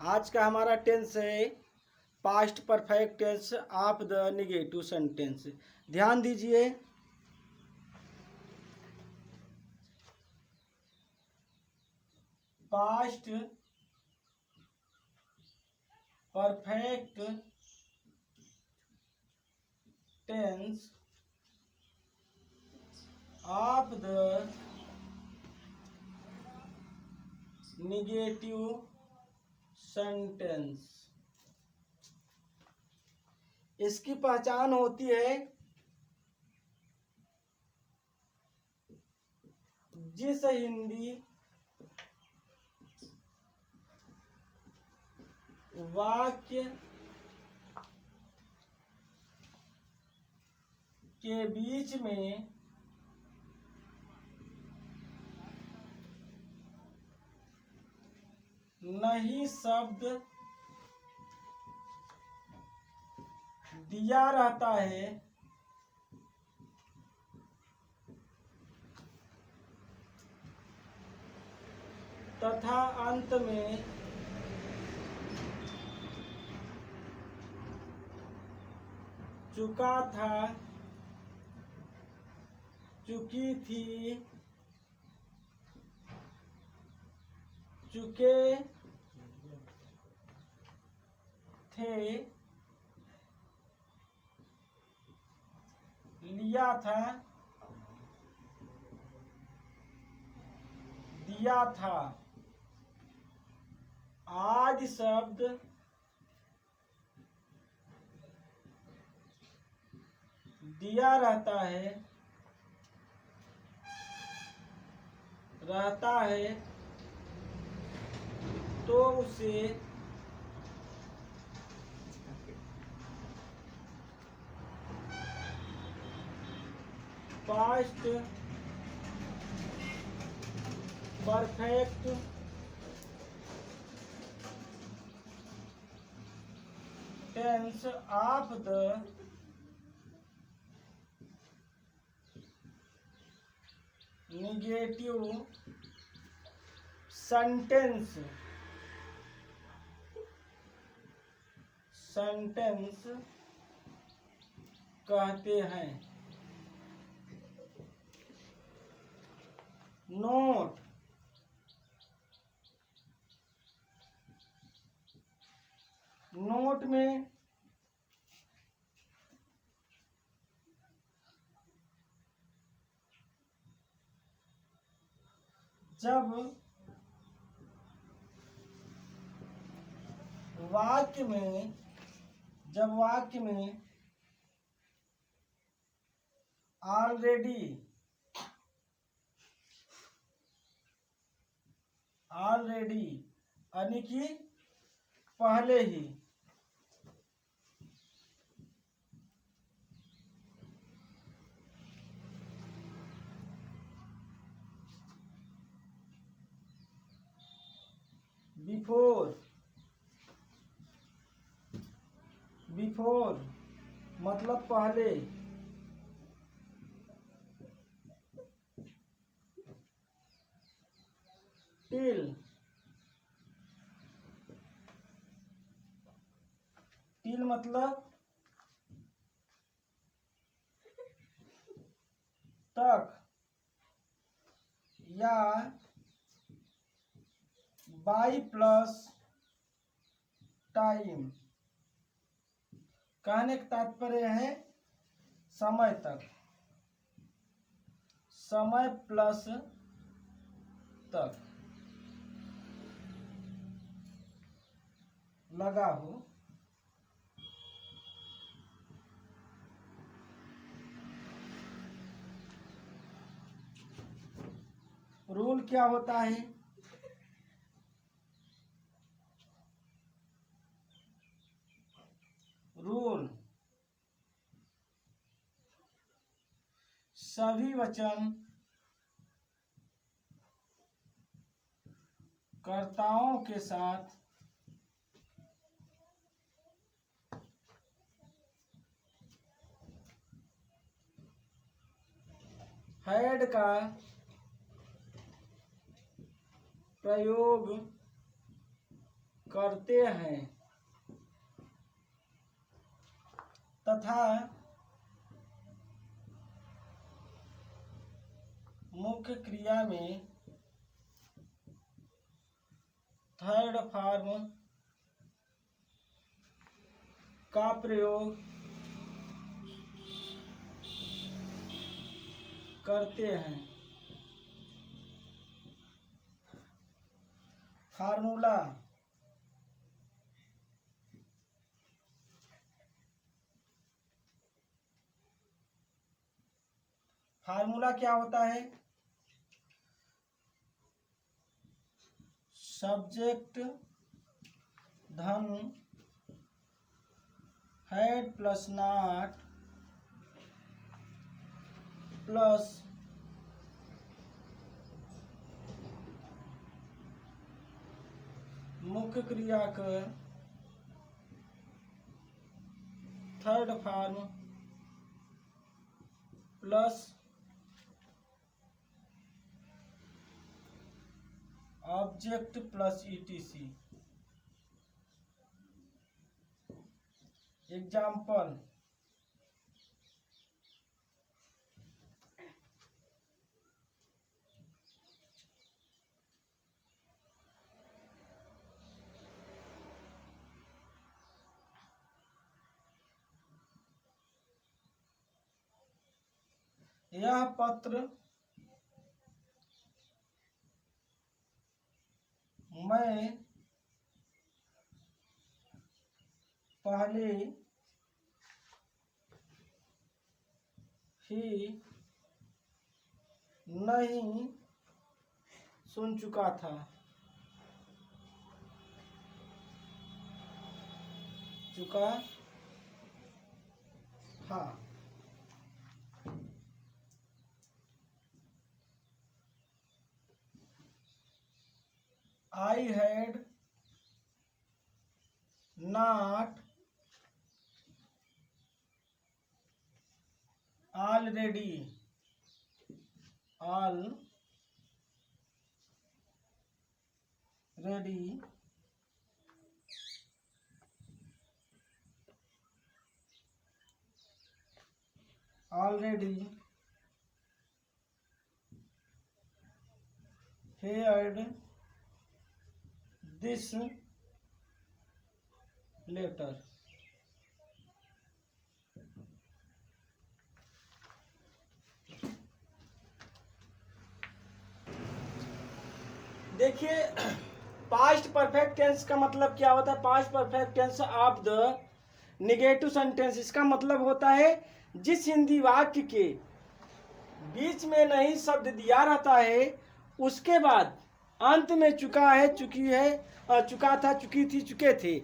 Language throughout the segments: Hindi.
आज का हमारा टेंस है past perfect tense of the negative sentence. ध्यान दीजिए, past perfect tense of the negative sentence. इसकी पहचान होती है जिस हिंदी वाक्य के बीच में नहीं शब्द दिया रहता है तथा अंत में चुका था, चुकी थी, चुके थे, लिया था, दिया था आदि शब्द दिया रहता है तो उसे past perfect tense of the negative sentence कहते हैं। नोट, नोट में जब वाक्य में ऑलरेडी यानी कि पहले ही बिफोर मतलब पहले, टिल मतलब तक या बाई प्लस टाइम। कहने का तात्पर्य है समय तक, समय प्लस तक लगा हो। रूल क्या होता है? रूल सभी वचन कर्ताओं के साथ हैड का प्रयोग करते हैं तथा मुख्य क्रिया में थर्ड फॉर्म का प्रयोग करते हैं। फार्मूला क्या होता है? सब्जेक्ट धन हेड प्लस नॉट प्लस मुख्य क्रिया का third form plus object plus etc. Example यह पत्र मैं पहले ही नहीं सुन चुका था। हाँ। I had not already heard this letter। देखिए पास्ट परफेक्ट टेंस का मतलब क्या होता है? Past perfect tense of the negative sentence. इसका मतलब होता है जिस हिंदी वाक्य के बीच में नहीं शब्द दिया रहता है उसके बाद अंत में चुका है, चुकी है, चुका था, चुकी थी, चुके थे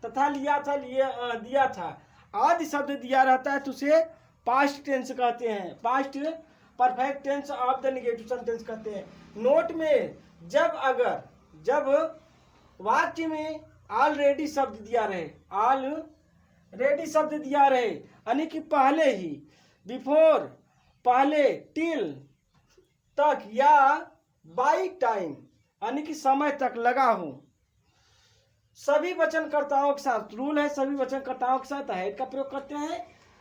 तथा लिया था, दिया था आदि शब्द दिया रहता है तो उसे पास्ट टेंस कहते हैं। Past perfect tense of the negative sentence कहते हैं। नोट में जब वाक्य में ऑलरेडी शब्द दिया रहे यानी कि पहले ही, बिफोर पहले, टिल तक या बाई टाइम यानी कि समय तक लगा हो। सभी वचनकर्ताओं के साथ रूल है, सभी वचनकर्ताओं के साथ हेड का प्रयोग करते हैं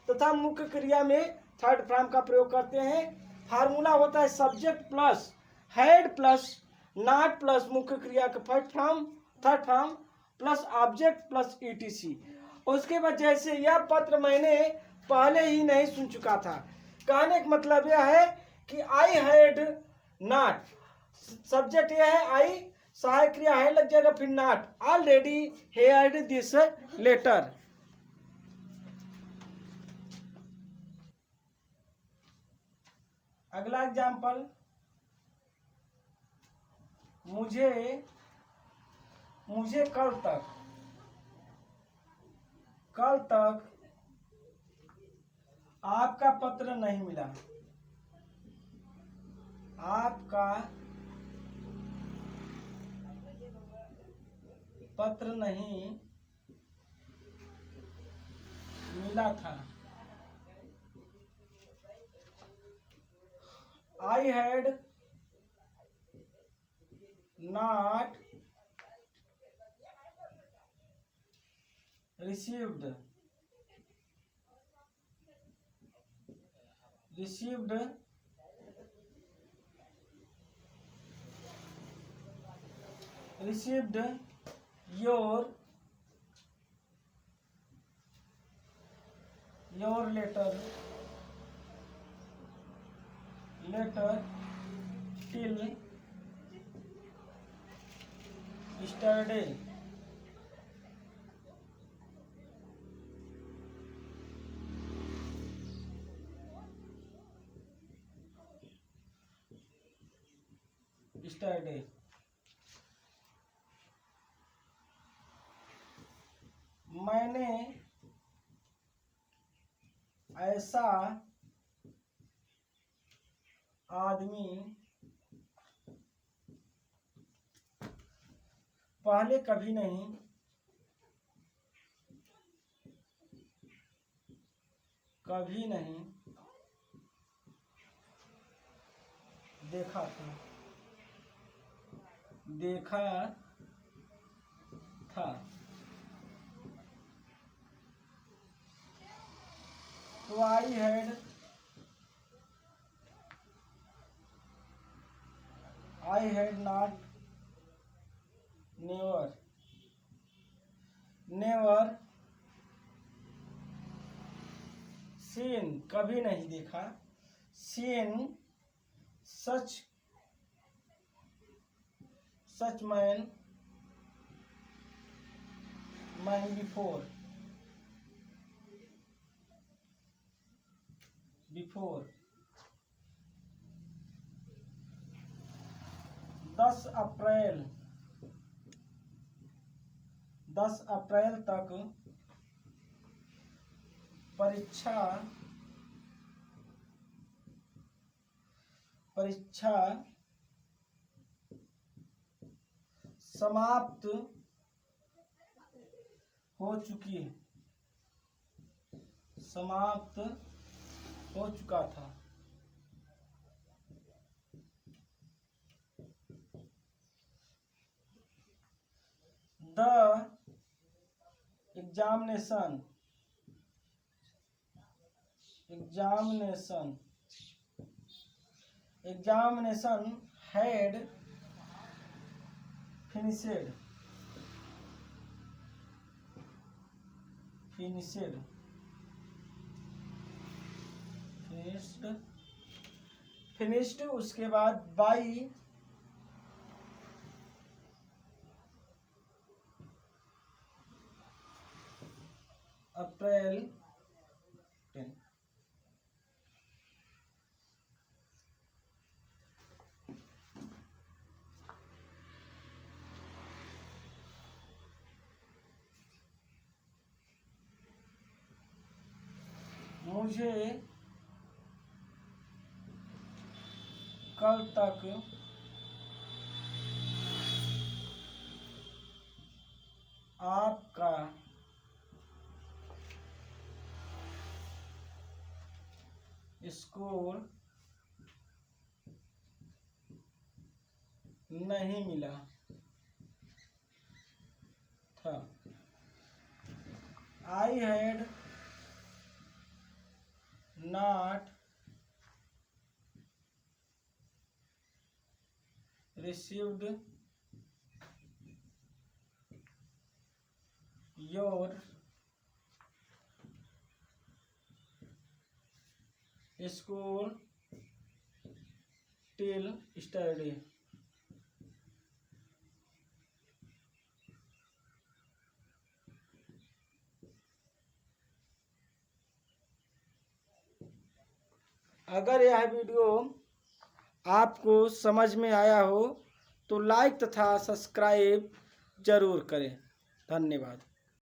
तथा मुख्य क्रिया में थर्ड फॉर्म का प्रयोग करते हैं। फार्मूला होता है subject plus head plus not plus मुख्य क्रिया का third form plus object plus etc. उसके बाद जैसे यह पत्र मैंने पहले ही नहीं सुन चुका था, कहने का मतलब यह है कि आई हैड नॉट, सब्जेक्ट यह है आई, सहायक क्रिया है लग जाएगा, फिर not, already heard this letter. अगला एग्जाम्पल, मुझे कल तक आपका पत्र नहीं मिला। आपका पत्र नहीं मिला था। I had not received your letter till yesterday. मैंने ऐसा आदमी पहले कभी नहीं देखा था। तो I had not never seen कभी नहीं देखा seen such man before 10 अप्रैल तक परीक्षा समाप्त हो चुका था। The examination had finished उसके बाद by April 10। मुझे कल तक आपका स्कोर नहीं मिला था। I had not received your score till yesterday। अगर यह वीडियो आपको समझ में आया हो तो लाइक तथा सब्सक्राइब जरूर करें। धन्यवाद।